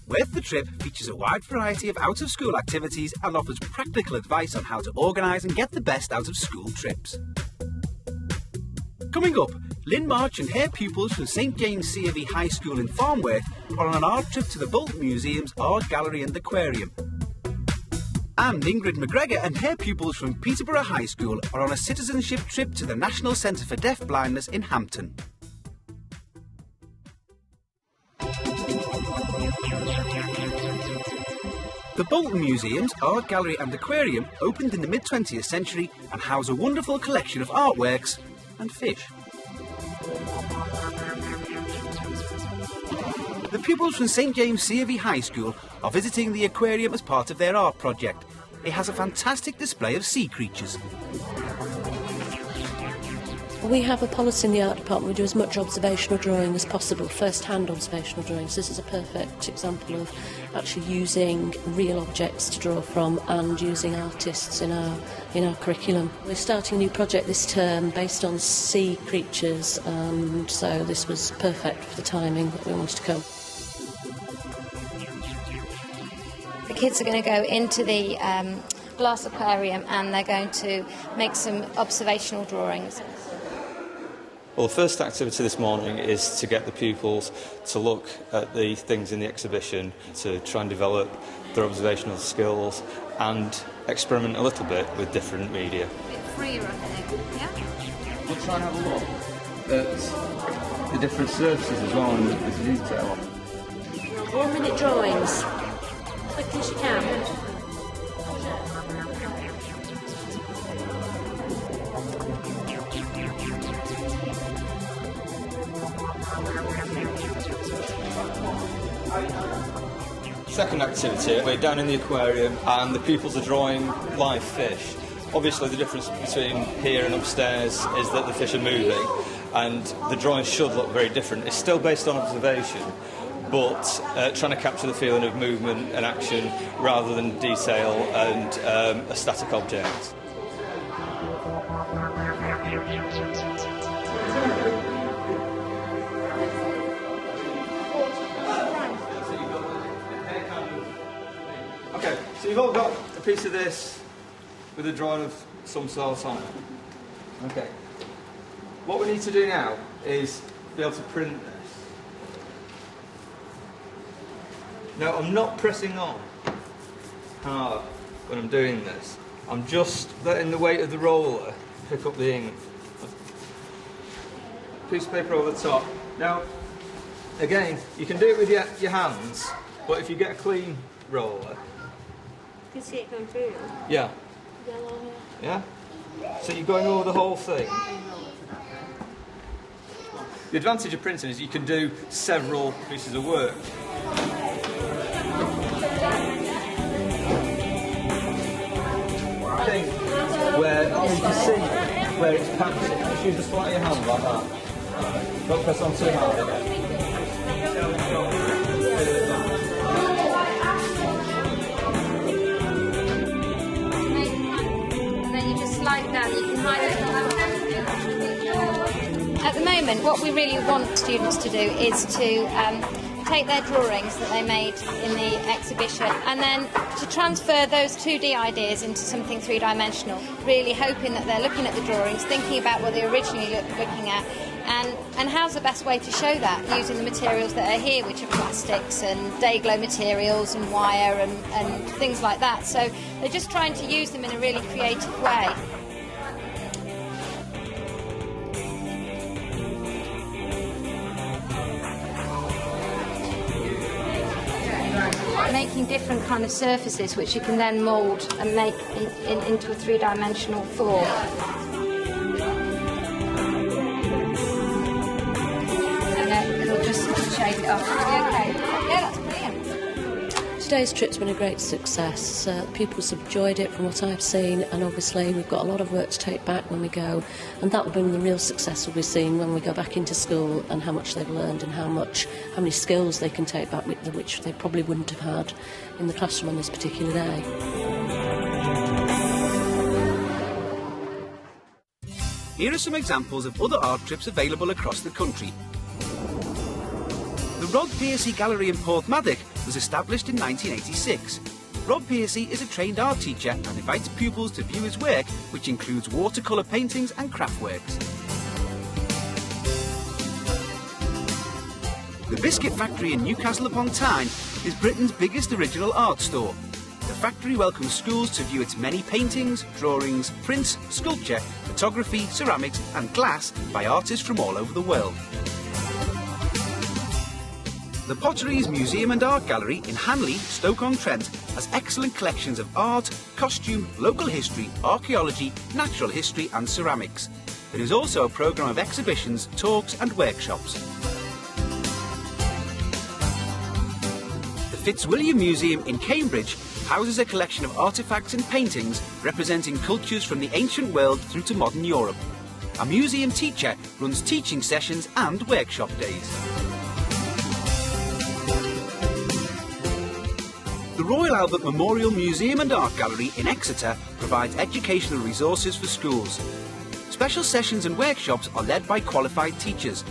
Worth the Trip features a wide variety of out-of-school activities and offers practical advice on how to organise and get the best out of school trips. Coming up, Lynn March and her pupils from St James C.A.V. High School in Farnworth are on an art trip to the Bolton Museum's Art Gallery and Aquarium. And Ingrid McGregor and her pupils from Peterborough High School are on a citizenship trip to the National Centre for Deafblindness in Hampton. The Bolton Museum's Art Gallery and Aquarium opened in the mid-20th century and house a wonderful collection of artworks and fish. The pupils from St James C.A.V. High School are visiting the aquarium as part of their art project. It has a fantastic display of sea creatures. We have a policy in the art department. We do as much observational drawing as possible, first-hand observational drawings. This is a perfect example of actually using real objects to draw from and using artists in our curriculum. We're starting a new project this term based on sea creatures, and so this was perfect for the timing that we wanted to come. The kids are going to go into the glass aquarium and they're going to make some observational drawings. Well, the first activity this morning is to get the pupils to look at the things in the exhibition, to try and develop their observational skills and experiment a little bit with different media. A bit freer, I think, yeah? We'll try and have a look at the different surfaces as well and the detail. 1 minute drawings, quick as you can. Second activity, we're down in the aquarium and the pupils are drawing live fish. Obviously the difference between here and upstairs is that the fish are moving and the drawings should look very different. It's still based on observation, but trying to capture the feeling of movement and action rather than detail and a static object. Okay, so you've all got a piece of this with a drawing of some sort on it. Okay. What we need to do now is be able to print this. Now, I'm not pressing on hard when I'm doing this. I'm just letting the weight of the roller pick up the ink. Piece of paper over the top. Now, again, you can do it with your hands, but if you get a clean roller, You can see it going through. yeah. Yellow, Yeah? So you're going over the whole thing. The advantage of printing is you can do several pieces of work. Thing where you can see where it's packed. Just use the flat of your hand like that. Don't press on too hard. Like that, you can hide it. At the moment, what we really want students to do is to take their drawings that they made in the exhibition and then to transfer those 2D ideas into something three-dimensional, really hoping that they're looking at the drawings, thinking about what they were originally looking at, and how's the best way to show that, using the materials that are here, which are plastics and day-glow materials and wire and things like that. So they're just trying to use them in a really creative way. Making different kind of surfaces which you can then mould and make into a three-dimensional form. And then it'll just shade it off. Okay. Yeah, that's brilliant. Today's trip's been a great success. Pupils have enjoyed it from what I've seen, and obviously we've got a lot of work to take back when we go, and that will bring the real success we'll be seeing when we go back into school, and how much they've learned and how many skills they can take back with them, which they probably wouldn't have had in the classroom on this particular day. Here are some examples of other art trips available across the country. The The Rob Piercy Gallery in Porthmadog was established in 1986. Rob Piercy is a trained art teacher and invites pupils to view his work, which includes watercolour paintings and craft works. The Biscuit Factory in Newcastle upon Tyne is Britain's biggest original art store. The factory welcomes schools to view its many paintings, drawings, prints, sculpture, photography, ceramics and glass by artists from all over the world. The Potteries Museum and Art Gallery in Hanley, Stoke-on-Trent has excellent collections of art, costume, local history, archaeology, natural history and ceramics. There is also a programme of exhibitions, talks and workshops. The Fitzwilliam Museum in Cambridge houses a collection of artefacts and paintings representing cultures from the ancient world through to modern Europe. A museum teacher runs teaching sessions and workshop days. The Royal Albert Memorial Museum and Art Gallery in Exeter provides educational resources for schools. Special sessions and workshops are led by qualified teachers.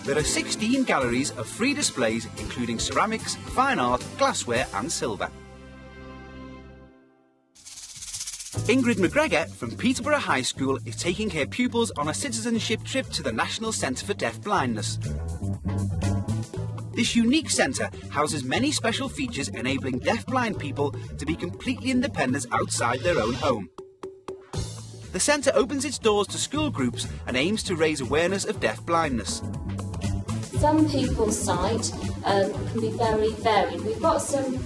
There are 16 galleries of free displays including ceramics, fine art, glassware and silver. Ingrid McGregor from Peterborough High School is taking her pupils on a citizenship trip to the National Centre for Deafblindness. This unique centre houses many special features enabling deafblind people to be completely independent outside their own home. The centre opens its doors to school groups and aims to raise awareness of deafblindness. Some people's sight can be very varied. We've got some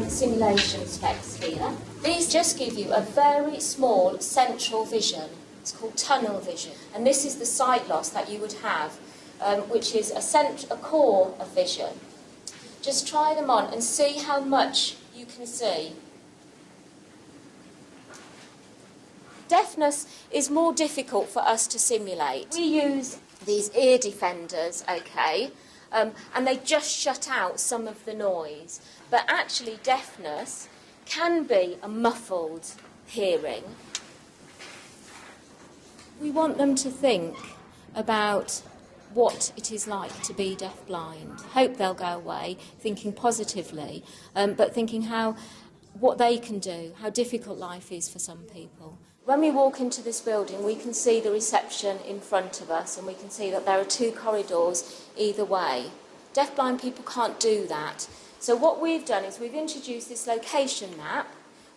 simulation specs here. These just give you a very small central vision. It's called tunnel vision. And this is the sight loss that you would have, which is a core of vision. Just try them on and see how much you can see. Deafness is more difficult for us to simulate. We use these ear defenders, okay, and they just shut out some of the noise. But actually deafness can be a muffled hearing. We want them to think about what it is like to be deafblind. Hope they'll go away thinking positively, but thinking what they can do, how difficult life is for some people. When we walk into this building, we can see the reception in front of us and we can see that there are 2 corridors either way. Deafblind people can't do that. So what we've done is we've introduced this location map,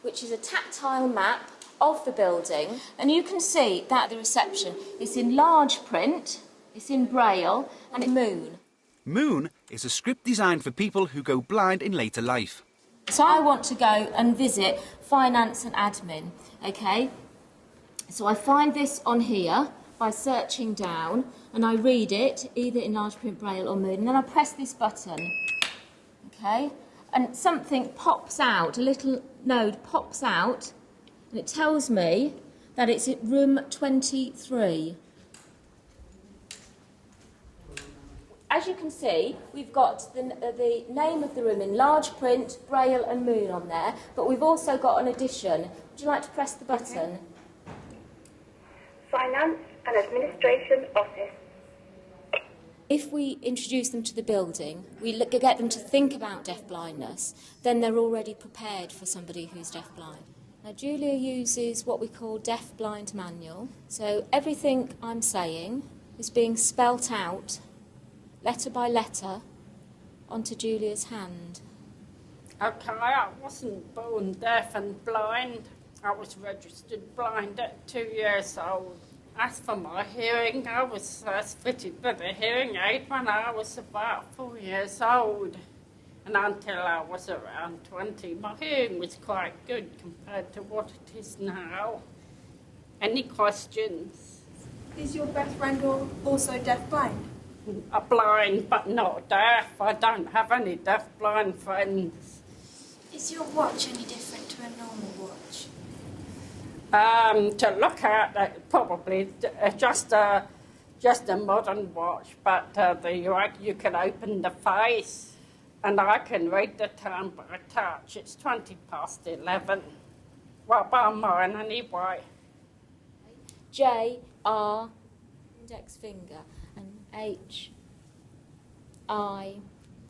which is a tactile map of the building, and you can see that the reception is in large print, it's in Braille, and in Moon. Moon is a script designed for people who go blind in later life. So I want to go and visit finance and admin, okay? So I find this on here by searching down, and I read it either in large print, Braille or Moon, and then I press this button, okay? And something pops out, a little node pops out, and it tells me that it's at room 23. As you can see, we've got the name of the room in large print, Braille and Moon on there, but we've also got an addition. Would you like to press the button? Finance and Administration Office. If we introduce them to the building, we get them to think about deafblindness, then they're already prepared for somebody who's deafblind. Now, Julia uses what we call deafblind manual. So everything I'm saying is being spelt out, letter by letter, onto Julia's hand. Okay, I wasn't born deaf and blind. I was registered blind at 2 years old. As for my hearing, I was first fitted with a hearing aid when I was about 4 years old. And until I was around 20, my hearing was quite good compared to what it is now. Any questions? Is your best friend also deaf-blind? Blind, but not deaf. I don't have any deaf-blind friends. Is your watch any different to a normal watch? To look at, probably just a modern watch, but you can open the face. And I can read the time by touch. It's 11:20. Well, by mine anyway. J, R, index finger, and H, I,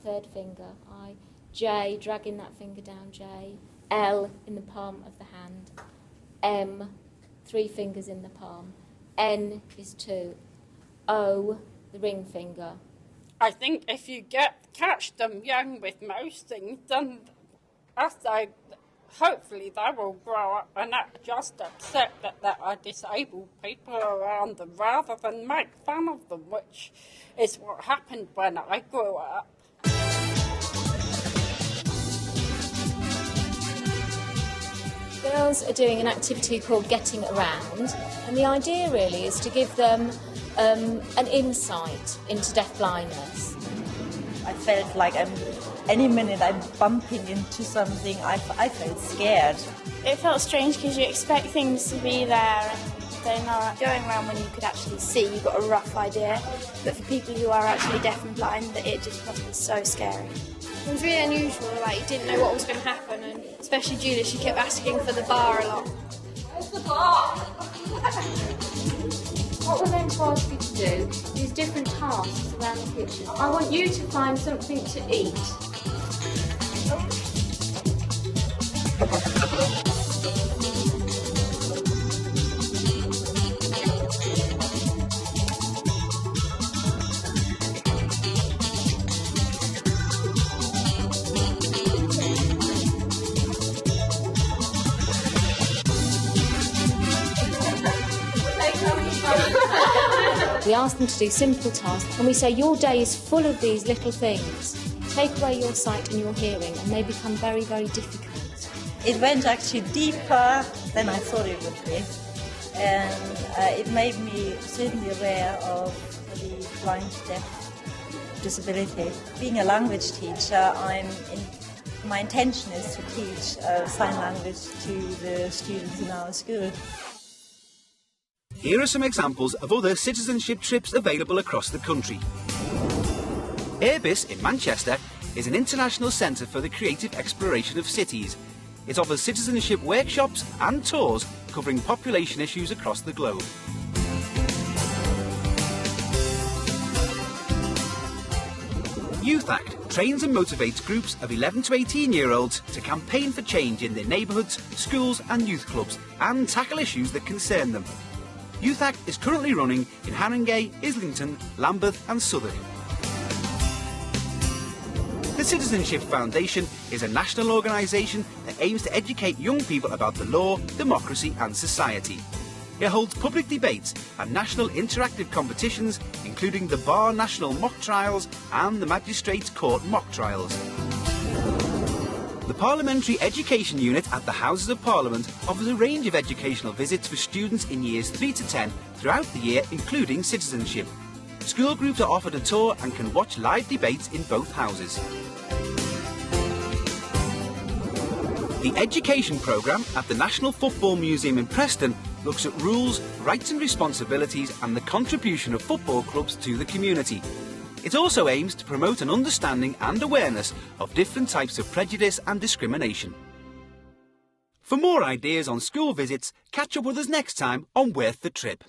third finger, I. J, dragging that finger down, J. L in the palm of the hand. M, 3 fingers in the palm. N is 2. O, the ring finger. I think if you catch them young with most things, then hopefully they will grow up and not just accept that there are disabled people around them rather than make fun of them, which is what happened when I grew up. Girls are doing an activity called Getting Around, and the idea really is to give them an insight into deafblindness. I felt like any minute I'm bumping into something, I felt scared. It felt strange because you expect things to be there and they're not. Going around when you could actually see, you got a rough idea, but for people who are actually deaf and blind, it just must be so scary. It was really unusual, like you didn't know what was going to happen, and especially Julia, she kept asking for the bar a lot. Where's the bar? What we're going to ask you to do is different tasks around the kitchen. I want you to find something to eat. We ask them to do simple tasks, and we say your day is full of these little things. Take away your sight and your hearing, and they become very, very difficult. It went actually deeper than I thought it would be, and it made me certainly aware of the blind deaf disability. Being a language teacher, my intention is to teach sign language to the students in our school. Here are some examples of other citizenship trips available across the country. Airbus in Manchester is an international centre for the creative exploration of cities. It offers citizenship workshops and tours covering population issues across the globe. Youth Act trains and motivates groups of 11 to 18-year-olds to campaign for change in their neighbourhoods, schools and youth clubs and tackle issues that concern them. Youth Act is currently running in Haringey, Islington, Lambeth and Southwark. The Citizenship Foundation is a national organisation that aims to educate young people about the law, democracy and society. It holds public debates and national interactive competitions, including the Bar National Mock Trials and the Magistrates Court Mock Trials. The Parliamentary Education Unit at the Houses of Parliament offers a range of educational visits for students in years 3 to 10 throughout the year, including citizenship. School groups are offered a tour and can watch live debates in both houses. The Education Programme at the National Football Museum in Preston looks at rules, rights and responsibilities and the contribution of football clubs to the community. It also aims to promote an understanding and awareness of different types of prejudice and discrimination. For more ideas on school visits, catch up with us next time on Worth the Trip.